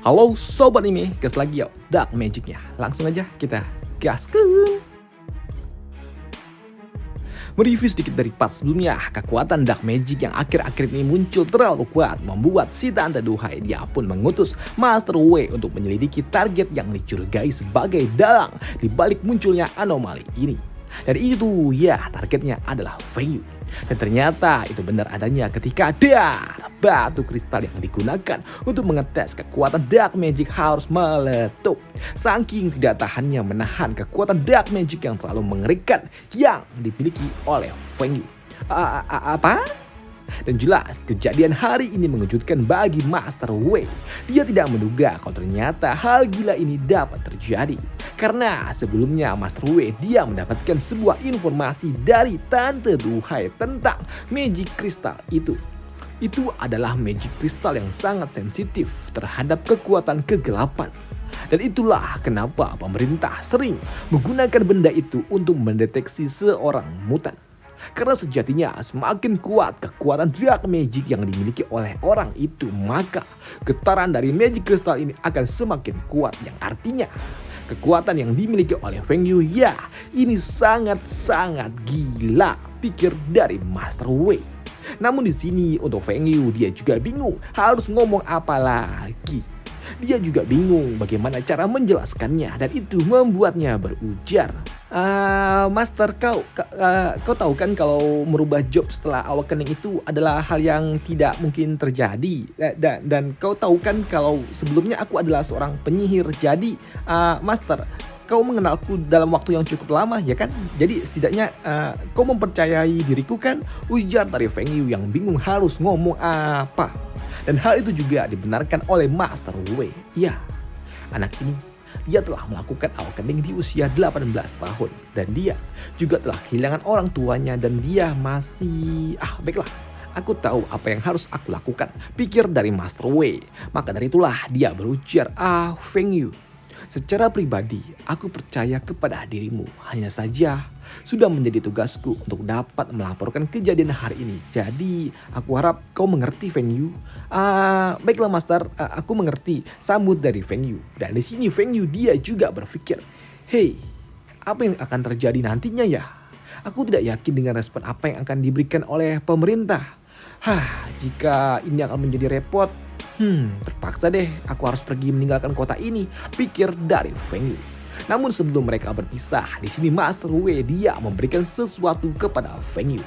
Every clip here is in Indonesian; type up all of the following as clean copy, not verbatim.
Halo sobat anime, gas lagi yuk Dark Magicnya. Langsung aja kita gaskan. Mereview sedikit dari part sebelumnya, kekuatan Dark Magic yang akhir-akhir ini muncul terlalu kuat membuat si Tante Duhai dia pun mengutus Master Wei untuk menyelidiki target yang dicurigai sebagai dalang di balik munculnya anomali ini. Dan itu ya targetnya adalah Feng Yu. Dan ternyata itu benar adanya ketika batu kristal yang digunakan untuk mengetes kekuatan Dark Magic harus meletup. Saking tidak tahannya menahan kekuatan Dark Magic yang terlalu mengerikan yang dimiliki oleh Feng Yu. Apa? Dan jelas kejadian hari ini mengejutkan bagi Master Wei. Dia tidak menduga kalau ternyata hal gila ini dapat terjadi. Karena sebelumnya Master Wei dia mendapatkan sebuah informasi dari Tante Duhai tentang Magic Crystal itu. Itu adalah Magic Crystal yang sangat sensitif terhadap kekuatan kegelapan. Dan itulah kenapa pemerintah sering menggunakan benda itu untuk mendeteksi seorang mutan. Karena sejatinya semakin kuat kekuatan Dark Magic yang dimiliki oleh orang itu, maka getaran dari Magic Crystal ini akan semakin kuat, yang artinya kekuatan yang dimiliki oleh Feng Yu ya ini sangat-sangat gila, pikir dari Master Wei. Namun di sini untuk Feng Yu dia juga bingung harus ngomong apa lagi. Dia juga bingung bagaimana cara menjelaskannya dan itu membuatnya berujar. Master, kau tahu kan kalau merubah job setelah awakening itu adalah hal yang tidak mungkin terjadi. Dan kau tahu kan kalau sebelumnya aku adalah seorang penyihir. Jadi Master, kau mengenalku dalam waktu yang cukup lama ya kan? Jadi setidaknya kau mempercayai diriku kan? Ujar dari Feng Yu yang bingung harus ngomong apa. Dan hal itu juga dibenarkan oleh Master Wei. Ya, anak ini dia telah melakukan awakening di usia 18 tahun. Dan dia juga telah kehilangan orang tuanya dan dia masih... baiklah, aku tahu apa yang harus aku lakukan, pikir dari Master Wei. Maka dari itulah dia berujar, Feng Yu, secara pribadi aku percaya kepada dirimu. Hanya saja sudah menjadi tugasku untuk dapat melaporkan kejadian hari ini. Jadi aku harap kau mengerti Feng Yu. Baiklah Master, aku mengerti, sambut dari Feng Yu. Dan di sini Feng Yu dia juga berpikir, hey, apa yang akan terjadi nantinya ya? Aku tidak yakin dengan respon apa yang akan diberikan oleh pemerintah. Jika ini akan menjadi repot, terpaksa deh aku harus pergi meninggalkan kota ini, pikir dari Feng Yu. Namun sebelum mereka berpisah, di sini Master Wei dia memberikan sesuatu kepada Feng Yu.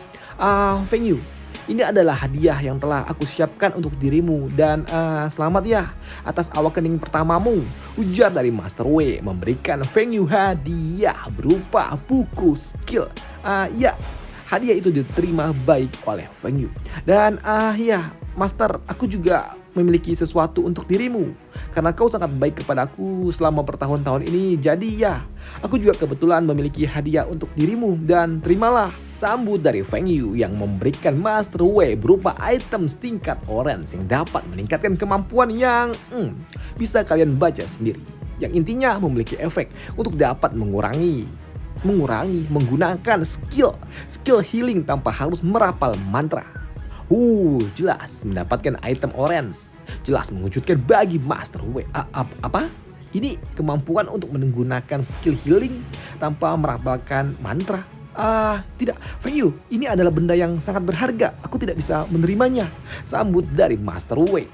Feng Yu, ini adalah hadiah yang telah aku siapkan untuk dirimu dan selamat ya atas awakening pertamamu, ujar dari Master Wei memberikan Feng Yu hadiah berupa buku skill. Ya, hadiah itu diterima baik oleh Feng Yu. Dan ya Master, aku juga memiliki sesuatu untuk dirimu. Karena kau sangat baik kepadaku selama bertahun-tahun ini. Jadi ya, aku juga kebetulan memiliki hadiah untuk dirimu. Dan terimalah, sambut dari Feng Yu yang memberikan Master Wei berupa item tingkat orange yang dapat meningkatkan kemampuan yang bisa kalian baca sendiri. Yang intinya memiliki efek untuk dapat mengurangi menggunakan skill healing tanpa harus merapal mantra. Jelas mendapatkan item orange. Jelas mengejutkan bagi Master Wei. Apa? Ini kemampuan untuk menggunakan skill healing tanpa merapalkan mantra. Tidak, Feng Yu, ini adalah benda yang sangat berharga. Aku tidak bisa menerimanya, sambut dari Master Wei.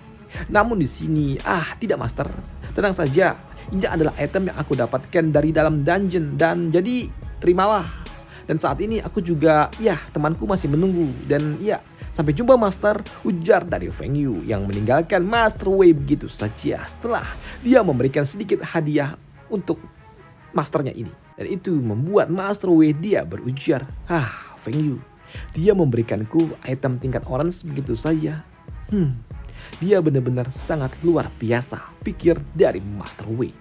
Namun di sini, tidak Master. Tenang saja, ini adalah item yang aku dapatkan dari dalam dungeon dan jadi terimalah. Dan saat ini aku juga, temanku masih menunggu dan sampai jumpa Master, ujar dari Feng Yu yang meninggalkan Master Wei begitu saja setelah dia memberikan sedikit hadiah untuk masternya ini. Dan itu membuat Master Wei dia berujar, Feng Yu, dia memberikanku item tingkat orange begitu saja. Dia benar-benar sangat luar biasa, pikir dari Master Wei.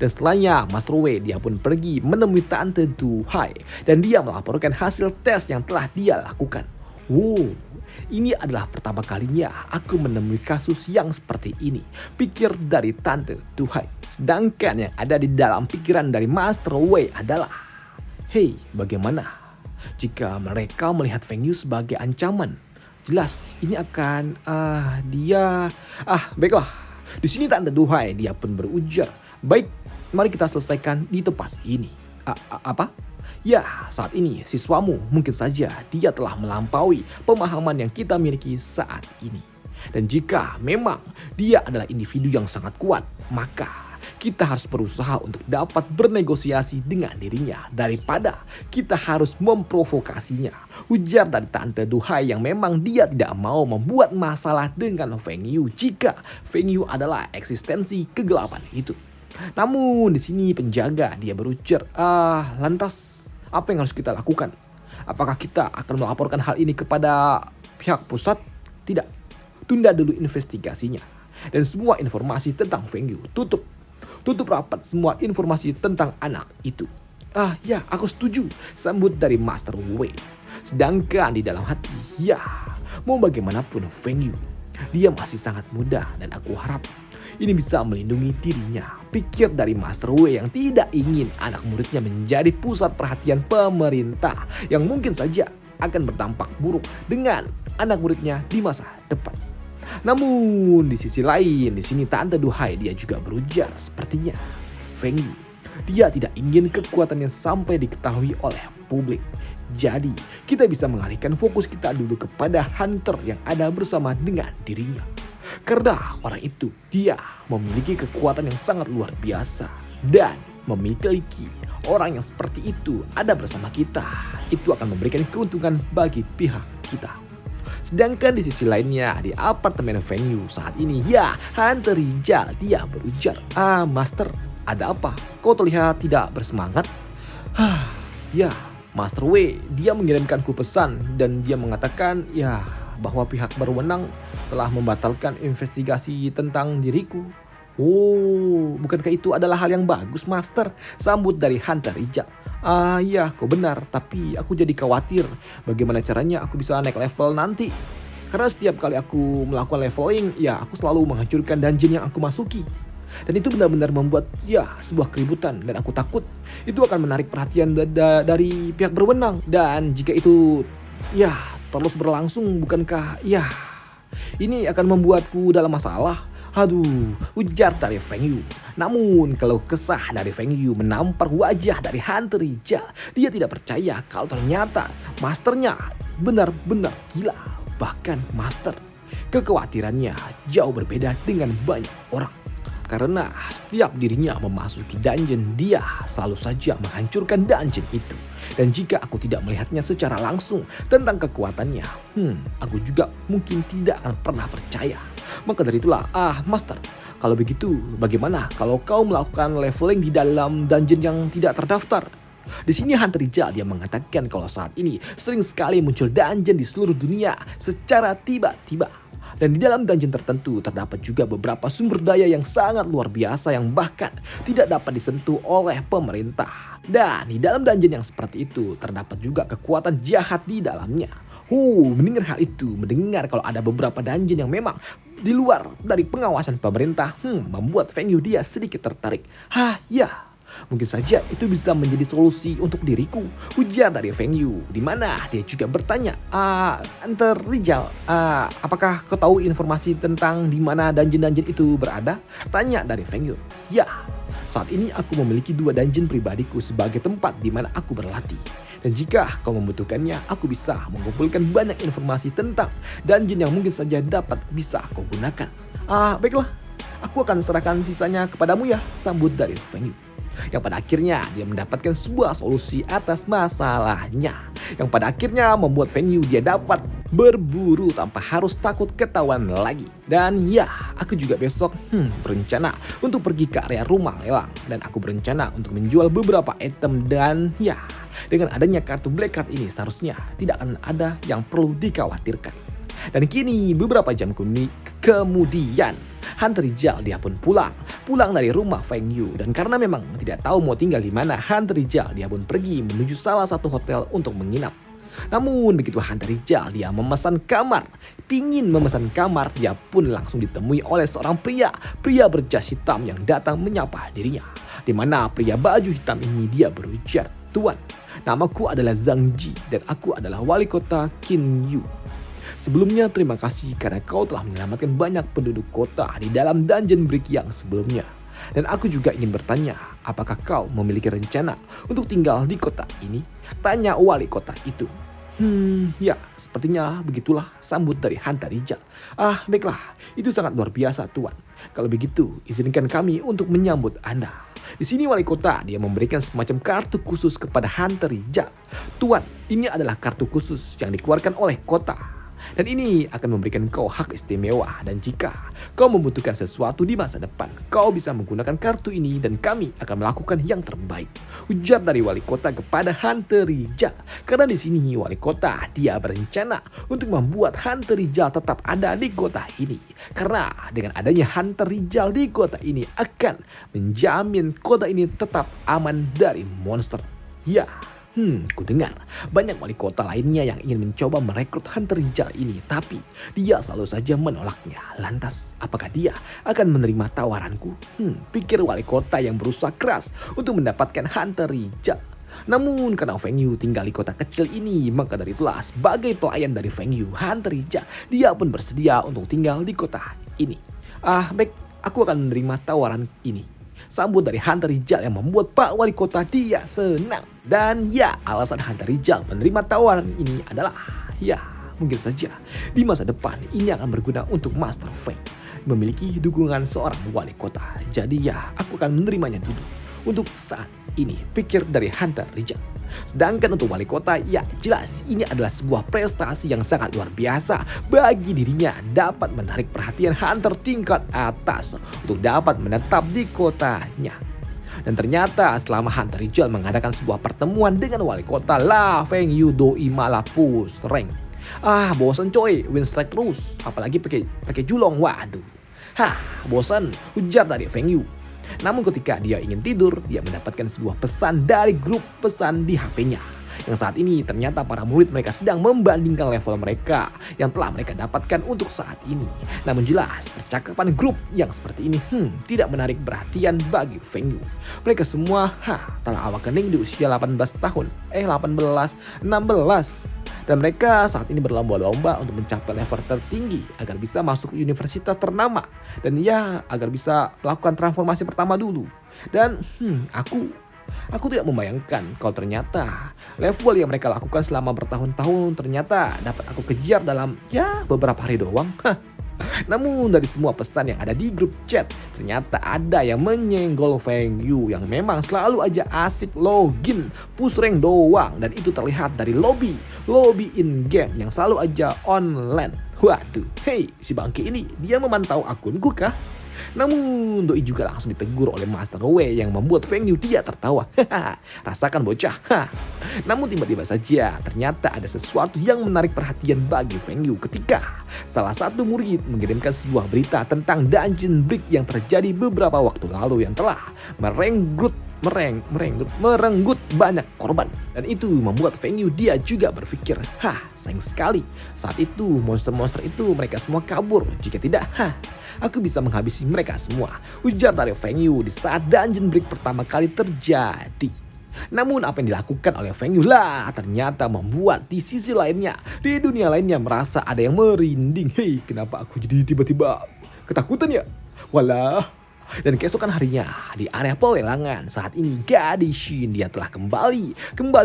Dan setelahnya Master Wei dia pun pergi menemui Tante Duhai dan dia melaporkan hasil tes yang telah dia lakukan. Ini adalah pertama kalinya aku menemui kasus yang seperti ini, pikir dari Tante Duhai. Sedangkan yang ada di dalam pikiran dari Master Wei adalah, hey, bagaimana jika mereka melihat Feng Yu sebagai ancaman? Jelas ini akan baiklah, Di sini tanda duhai dia pun berujar, "Baik, mari kita selesaikan di tempat ini." Apa? Ya, saat ini siswamu mungkin saja dia telah melampaui pemahaman yang kita miliki saat ini. Dan jika memang dia adalah individu yang sangat kuat, maka kita harus berusaha untuk dapat bernegosiasi dengan dirinya daripada kita harus memprovokasinya. Ujar dari Tante Duhai yang memang dia tidak mau membuat masalah dengan Feng Yu jika Feng Yu adalah eksistensi kegelapan itu. Namun di sini penjaga dia berujar, lantas apa yang harus kita lakukan? Apakah kita akan melaporkan hal ini kepada pihak pusat? Tidak. Tunda dulu investigasinya. Dan semua informasi tentang Feng Yu tutup rapat semua informasi tentang anak itu. Ya, aku setuju, sambut dari Master Wei. Sedangkan di dalam hati, ya, mau bagaimanapun Feng Yu, dia masih sangat muda dan aku harap ini bisa melindungi dirinya. Pikir dari Master Wei yang tidak ingin anak muridnya menjadi pusat perhatian pemerintah yang mungkin saja akan berdampak buruk dengan anak muridnya di masa depan. Namun di sisi lain, di sini Tante Duhai dia juga berujar, sepertinya Feng Yu dia tidak ingin kekuatannya sampai diketahui oleh publik. Jadi kita bisa mengalihkan fokus kita dulu kepada hunter yang ada bersama dengan dirinya. Karena orang itu dia memiliki kekuatan yang sangat luar biasa. Dan memiliki orang yang seperti itu ada bersama kita, itu akan memberikan keuntungan bagi pihak kita. Sedangkan di sisi lainnya, di apartemen Feng Yu saat ini, ya, Hunter Rizal dia berujar, Master, ada apa? Kau terlihat tidak bersemangat? Ya, Master Wei dia mengirimkanku pesan dan dia mengatakan, ya, bahwa pihak berwenang telah membatalkan investigasi tentang diriku. Oh, bukankah itu adalah hal yang bagus, Master? Sambut dari Hunter Rizal. Iya, kau benar, tapi aku jadi khawatir bagaimana caranya aku bisa naik level nanti. Karena setiap kali aku melakukan leveling, ya aku selalu menghancurkan dungeon yang aku masuki. Dan itu benar-benar membuat ya sebuah keributan dan aku takut itu akan menarik perhatian dari pihak berwenang. Dan jika itu ya terus berlangsung, bukankah ya ini akan membuatku dalam masalah? Aduh, ujar dari Feng Yu. Namun kalau kesah dari Feng Yu menampar wajah dari Hunter Rizal, dia tidak percaya kalau ternyata masternya benar-benar gila. Bahkan master, kekhawatirannya jauh berbeda dengan banyak orang. Karena setiap dirinya memasuki dungeon, dia selalu saja menghancurkan dungeon itu. Dan jika aku tidak melihatnya secara langsung tentang kekuatannya, aku juga mungkin tidak akan pernah percaya. Maka dari itulah, Master, kalau begitu bagaimana kalau kau melakukan leveling di dalam dungeon yang tidak terdaftar? Di sini Hunter Rizal dia mengatakan kalau saat ini sering sekali muncul dungeon di seluruh dunia secara tiba-tiba. Dan di dalam dungeon tertentu terdapat juga beberapa sumber daya yang sangat luar biasa yang bahkan tidak dapat disentuh oleh pemerintah. Dan di dalam dungeon yang seperti itu terdapat juga kekuatan jahat di dalamnya. Mendengar hal itu, mendengar kalau ada beberapa dungeon yang memang di luar dari pengawasan pemerintah, membuat Feng Yu dia sedikit tertarik. Ya, mungkin saja itu bisa menjadi solusi untuk diriku, ujar dari Feng Yu. Di mana dia juga bertanya, Hunter Rizal, apakah kau tahu informasi tentang di mana dungeon-dungeon itu berada? Tanya dari Feng Yu. Ya, saat ini aku memiliki 2 dungeon pribadiku sebagai tempat di mana aku berlatih. Dan jika kau membutuhkannya, aku bisa mengumpulkan banyak informasi tentang dungeon yang mungkin saja dapat bisa kau gunakan. Baiklah, aku akan serahkan sisanya kepadamu ya, sambut dari Feng Yu. Yang pada akhirnya dia mendapatkan sebuah solusi atas masalahnya. Yang pada akhirnya membuat Feng Yu dia dapat berburu tanpa harus takut ketahuan lagi. Dan ya, aku juga besok berencana untuk pergi ke area rumah lelang. Dan aku berencana untuk menjual beberapa item dan ya, dengan adanya kartu black card ini seharusnya tidak akan ada yang perlu dikhawatirkan. Dan kini beberapa jam kemudian Hunter Rizal dia pun pulang dari rumah Feng Yu. Dan karena memang tidak tahu mau tinggal di mana, Hunter Rizal dia pun pergi menuju salah satu hotel untuk menginap. Namun begitu Hunter Rizal dia memesan kamar, dia pun langsung ditemui oleh seorang pria berjas hitam yang datang menyapa dirinya. Di mana pria baju hitam ini dia berujar, "Tuan, namaku adalah Zhang Ji dan aku adalah wali kota Qinyu. Sebelumnya terima kasih karena kau telah menyelamatkan banyak penduduk kota di dalam dungeon break yang sebelumnya. Dan aku juga ingin bertanya, apakah kau memiliki rencana untuk tinggal di kota ini? Tanya wali kota itu. Ya, sepertinya begitulah, sambut dari Hunter Rijal. Baiklah, itu sangat luar biasa Tuan. Kalau begitu, izinkan kami untuk menyambut Anda. Di sini wali kota dia memberikan semacam kartu khusus kepada Hunter Rijal. Tuan, ini adalah kartu khusus yang dikeluarkan oleh kota. Dan ini akan memberikan kau hak istimewa, dan jika kau membutuhkan sesuatu di masa depan, kau bisa menggunakan kartu ini dan kami akan melakukan yang terbaik. Ujar dari wali kota kepada Hunter Rijal. Karena di sini wali kota dia berencana untuk membuat Hunter Rijal tetap ada di kota ini. Karena dengan adanya Hunter Rijal di kota ini akan menjamin kota ini tetap aman dari monster. Ya. Ku dengar banyak wali kota lainnya yang ingin mencoba merekrut Hunter Rijal ini, tapi dia selalu saja menolaknya. Lantas, apakah dia akan menerima tawaranku? Pikir wali kota yang berusaha keras untuk mendapatkan Hunter Rijal. Namun karena Feng Yu tinggal di kota kecil ini, maka dari itulah sebagai pelayan dari Feng Yu, Hunter Rijal, dia pun bersedia untuk tinggal di kota ini. Baik, aku akan menerima tawaran ini. Sambut dari Hunter Rijal yang membuat Pak Wali Kota dia senang. Dan ya, alasan Hunter Rijal menerima tawaran ini adalah, ya mungkin saja di masa depan ini akan berguna untuk Master Feng memiliki dukungan seorang wali kota. Jadi ya, aku akan menerimanya dulu untuk saat ini, pikir dari Hunter Rijal. Sedangkan untuk wali kota, ya jelas ini adalah sebuah prestasi yang sangat luar biasa bagi dirinya, dapat menarik perhatian hunter tingkat atas untuk dapat menetap di kotanya. Dan ternyata selama Hunter Rijal mengadakan sebuah pertemuan dengan wali kota, lah Feng Yu doi malah push rank. Bosan coy, win strike terus, apalagi pakai julong, waduh. Bosan, ujar dari Feng Yu. Namun ketika dia ingin tidur, dia mendapatkan sebuah pesan dari grup pesan di HP-nya. Yang saat ini ternyata para murid mereka sedang membandingkan level mereka yang telah mereka dapatkan untuk saat ini. Namun jelas percakapan grup yang seperti ini tidak menarik perhatian bagi Feng Yu. Mereka semua telah awak kening di usia 18 tahun, 16. Dan mereka saat ini berlomba-lomba untuk mencapai level tertinggi agar bisa masuk universitas ternama. Dan ya, agar bisa melakukan transformasi pertama dulu. Dan aku tidak membayangkan kalau ternyata level yang mereka lakukan selama bertahun-tahun ternyata dapat aku kejar dalam beberapa hari doang. Namun dari semua pesan yang ada di grup chat, ternyata ada yang menyenggol Feng Yu yang memang selalu aja asik login push rank doang. Dan itu terlihat dari lobby in game yang selalu aja online. Waduh, si bangke ini dia memantau akunku kah? Namun doi juga langsung ditegur oleh Master Wei yang membuat Feng Yu dia tertawa. Rasakan bocah. Namun tiba-tiba saja ternyata ada sesuatu yang menarik perhatian bagi Feng Yu ketika salah satu murid mengirimkan sebuah berita tentang dungeon break yang terjadi beberapa waktu lalu yang telah merenggut banyak korban. Dan itu membuat Feng Yu dia juga berpikir, sayang sekali saat itu monster-monster itu mereka semua kabur. Jika tidak, aku bisa menghabisi mereka semua, ujar dari Feng Yu di saat dungeon break pertama kali terjadi. Namun apa yang dilakukan oleh Feng Yu ternyata membuat di sisi lainnya, di dunia lainnya merasa ada yang merinding. Kenapa aku jadi tiba-tiba ketakutan ya? Walah. Dan keesokan harinya di area pelelangan, saat ini gadis Shin dia telah kembali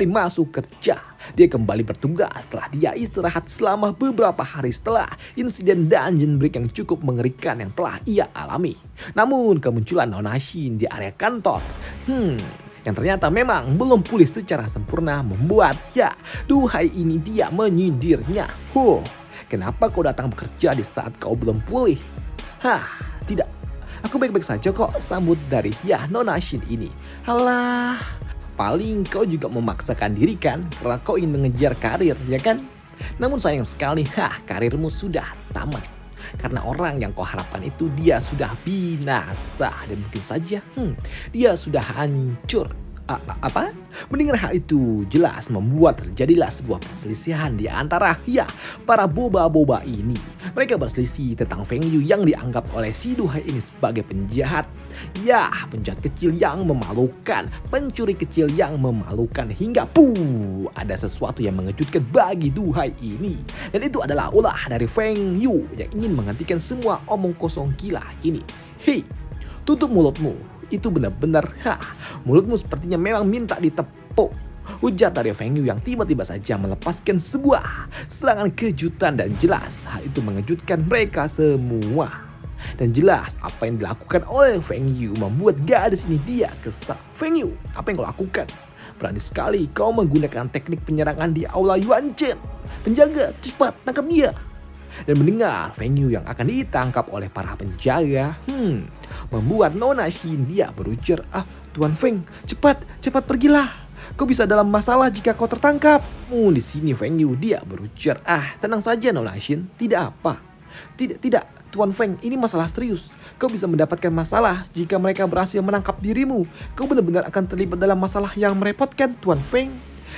masuk kerja. Dia kembali bertugas setelah dia istirahat selama beberapa hari setelah insiden dungeon break yang cukup mengerikan yang telah ia alami. Namun kemunculan Nona Shin di area kantor yang ternyata memang belum pulih secara sempurna membuat duhai ini dia menyindirnya. Kenapa kau datang bekerja di saat kau belum pulih? Tidak. Aku baik-baik saja kok, sambut dari Nona Shin ini. Halah, paling kau juga memaksakan diri kan karena kau ingin mengejar karir, ya kan? Namun sayang sekali, karirmu sudah tamat. Karena orang yang kau harapkan itu dia sudah binasa dan mungkin saja dia sudah hancur. Apa? Mendengar hal itu jelas membuat terjadilah sebuah perselisihan di antara para boba-boba ini. Mereka berselisih tentang Feng Yu yang dianggap oleh si Duhai ini sebagai penjahat. Penjahat kecil yang memalukan, pencuri kecil yang memalukan hingga ada sesuatu yang mengejutkan bagi Duhai ini. Dan itu adalah ulah dari Feng Yu yang ingin menghentikan semua omong kosong gila ini. Hei, tutup mulutmu. Itu benar-benar, mulutmu sepertinya memang minta ditepuk. Ujar dari Feng Yu yang tiba-tiba saja melepaskan sebuah serangan kejutan dan jelas hal itu mengejutkan mereka semua. Dan jelas apa yang dilakukan oleh Feng Yu membuat gadis ini dia kesal. Feng Yu, apa yang kau lakukan? Berani sekali kau menggunakan teknik penyerangan di aula Yuan Chen. Penjaga, cepat tangkap dia. Dan mendengar Feng Yu yang akan ditangkap oleh para penjaga, membuat Nona Xin dia berujar, Tuan Feng, cepat pergilah. Kau bisa dalam masalah jika kau tertangkap. Di sini Feng Yu dia berujar, tenang saja Nona Xin, tidak apa. Tidak, Tuan Feng, ini masalah serius. Kau bisa mendapatkan masalah jika mereka berhasil menangkap dirimu. Kau benar-benar akan terlibat dalam masalah yang merepotkan, Tuan Feng.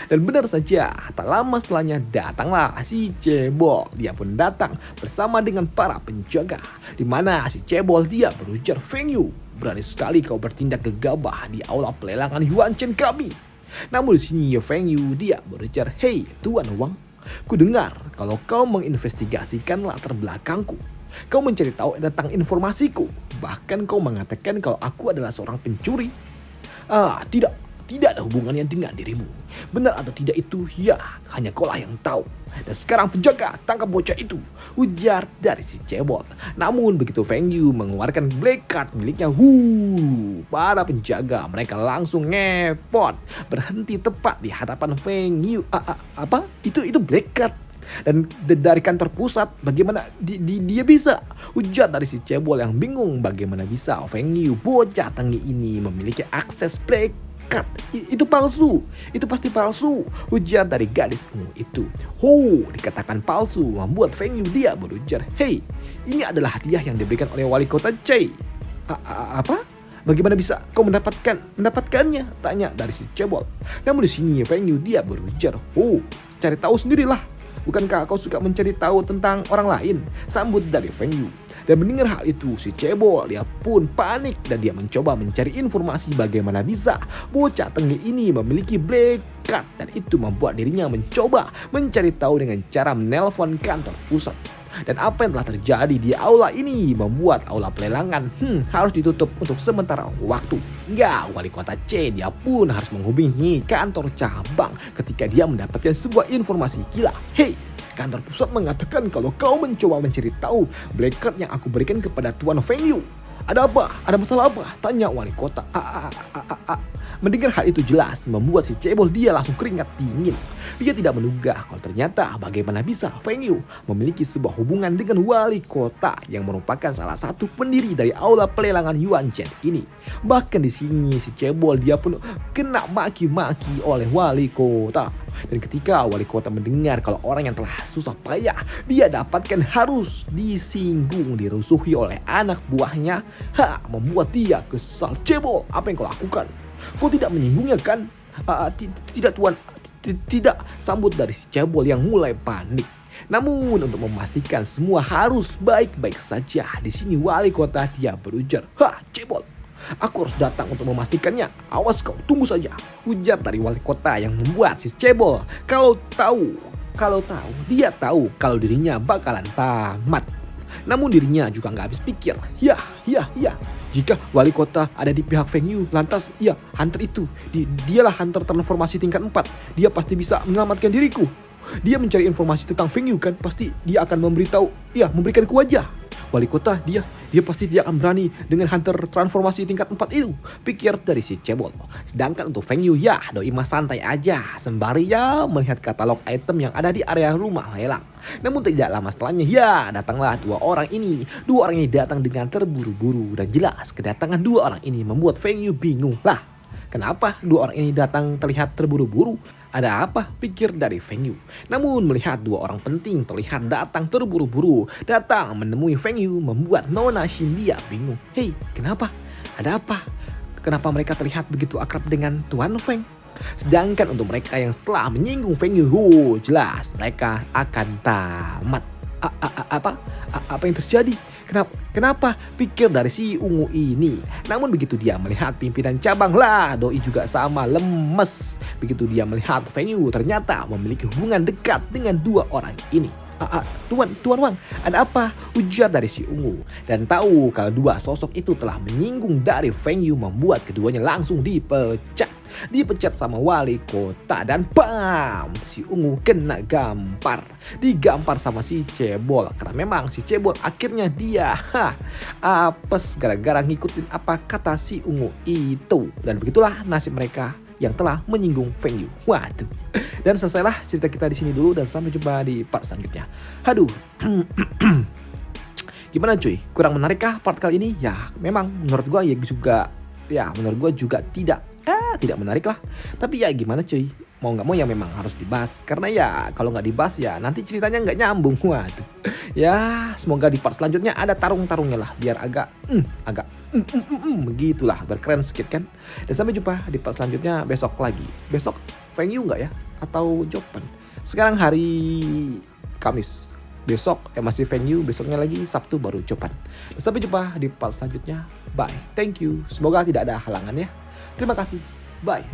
Dan benar saja, tak lama setelahnya datanglah si Cebol. Dia pun datang bersama dengan para penjaga. Di mana si Cebol dia berujar, Feng Yu, berani sekali kau bertindak gegabah di aula pelelangan Yuan Chen kami. Namun di sini Feng Yu dia berujar, hei Tuan Wang, ku dengar kalau kau menginvestigasikan latar belakangku. Kau mencari tahu tentang informasiku. Bahkan kau mengatakan kalau aku adalah seorang pencuri. Tidak ada hubungannya dengan dirimu. Benar atau tidak itu, hanya kau lah yang tahu. Dan sekarang penjaga, tangkap bocah itu, ujar dari si Cebol. Namun begitu Feng Yu mengeluarkan black card miliknya, para penjaga mereka langsung ngepot, berhenti tepat di hadapan Feng Yu. Apa? Itu black card. Dan dari kantor pusat, bagaimana dia bisa? Ujar dari si Cebol yang bingung bagaimana bisa Feng Yu bocah tengil ini memiliki akses black card. Itu palsu, itu pasti palsu, ujar dari gadis ungu itu. Dikatakan palsu membuat Feng Yu dia berujar, hei, ini adalah hadiah yang diberikan oleh wali kota Chei. Apa? Bagaimana bisa kau mendapatkannya? Tanya dari si Cebol. Namun di sini Feng Yu dia berujar, cari tahu sendirilah. Bukankah kau suka mencari tahu tentang orang lain? Sambut dari Feng Yu. Dan mendengar hal itu, si Cebol dia pun panik dan dia mencoba mencari informasi bagaimana bisa bocah tengil ini memiliki black card. Dan itu membuat dirinya mencoba mencari tahu dengan cara menelpon kantor pusat. Dan apa yang telah terjadi di aula ini membuat aula pelelangan harus ditutup untuk sementara waktu. Wali kota C dia pun harus menghubungi kantor cabang ketika dia mendapatkan sebuah informasi gila. Hei, kantor pusat mengatakan kalau kau mencoba mencari tahu black card yang aku berikan kepada Tuan Feng Yu. Ada apa? Ada masalah apa? Tanya wali kota. Mendengar hal itu jelas membuat si Cebol dia langsung keringat dingin. Dia tidak menduga kalau ternyata bagaimana bisa Feng Yu memiliki sebuah hubungan dengan wali kota yang merupakan salah satu pendiri dari aula pelelangan Yuan Chen ini. Bahkan di sini si Cebol dia pun kena maki-maki oleh wali kota. Dan ketika wali kota mendengar kalau orang yang telah susah payah dia dapatkan harus disinggung, dirusuhi oleh anak buahnya, membuat dia kesal. Cebol, apa yang kau lakukan? Kau tidak menyinggungnya kan? Tidak Tuan, tidak, sambut dari si Cebol yang mulai panik. Namun untuk memastikan semua harus baik-baik saja, di sini wali kota dia berujar, Cebol, aku harus datang untuk memastikannya. Awas kau, tunggu saja, ujar dari wali kota yang membuat si Cebol dia tahu kalau dirinya bakalan tamat. Namun dirinya juga nggak habis pikir. Jika wali kota ada di pihak Feng Yu, lantas hunter itu dialah hunter transformasi tingkat 4. Dia pasti bisa menyelamatkan diriku. Dia mencari informasi tentang Feng Yu kan, pasti dia akan memberikan ku wajah. Wali kota dia pasti dia akan berani dengan hunter transformasi tingkat 4 itu, pikir dari si Cebol. Sedangkan untuk Feng Yu doi mah santai aja sembari melihat katalog item yang ada di area rumah lelang. Namun tidak lama setelahnya datanglah dua orang ini datang dengan terburu-buru dan jelas kedatangan dua orang ini membuat Feng Yu bingung. Lah, kenapa dua orang ini datang terlihat terburu-buru? Ada apa? Pikir dari Feng Yu. Namun melihat dua orang penting terlihat datang terburu-buru, datang menemui Feng Yu membuat Nona Xin dia bingung. Hei, kenapa? Ada apa? kenapa mereka terlihat begitu akrab dengan Tuan Feng. Sedangkan untuk mereka yang telah menyinggung Feng Yu, jelas mereka akan tamat. Apa yang terjadi? Kenapa? Pikir dari si ungu ini. Namun begitu dia melihat pimpinan cabang lah, Doi juga sama lemes. Begitu dia melihat Feng Yu ternyata memiliki hubungan dekat dengan dua orang ini. Tuan Wang, ada apa? Ujar dari si ungu. Dan tahu kalau dua sosok itu telah menyinggung dari Feng Yu membuat keduanya langsung dipecat. Dipecat sama wali kota dan bam, si ungu kena digampar sama si cebol karena memang si cebol akhirnya dia apes gara-gara ngikutin apa kata si ungu itu. Dan begitulah nasib mereka yang telah menyinggung Feng Yu. Waduh. Dan selesailah cerita kita di sini dulu dan sampai jumpa di part selanjutnya. Aduh. Gimana cuy? Kurang menarikkah part kali ini? Ya, memang menurut gua juga tidak menarik lah. Tapi ya gimana cuy, mau nggak mau ya memang harus dibahas. Karena ya kalau nggak dibahas ya nanti ceritanya nggak nyambung. Waduh. Ya semoga di part selanjutnya ada tarung-tarungnya lah. Biar agak begitulah, berkeren sedikit kan. Dan sampai jumpa di part selanjutnya besok lagi. Besok Feng Yu nggak ya? Atau Jopan? Sekarang hari Kamis. Besok masih Feng Yu, besoknya lagi Sabtu baru Jopan. Dan sampai jumpa di part selanjutnya. Bye. Thank you. Semoga tidak ada halangan ya. Terima kasih. Bye.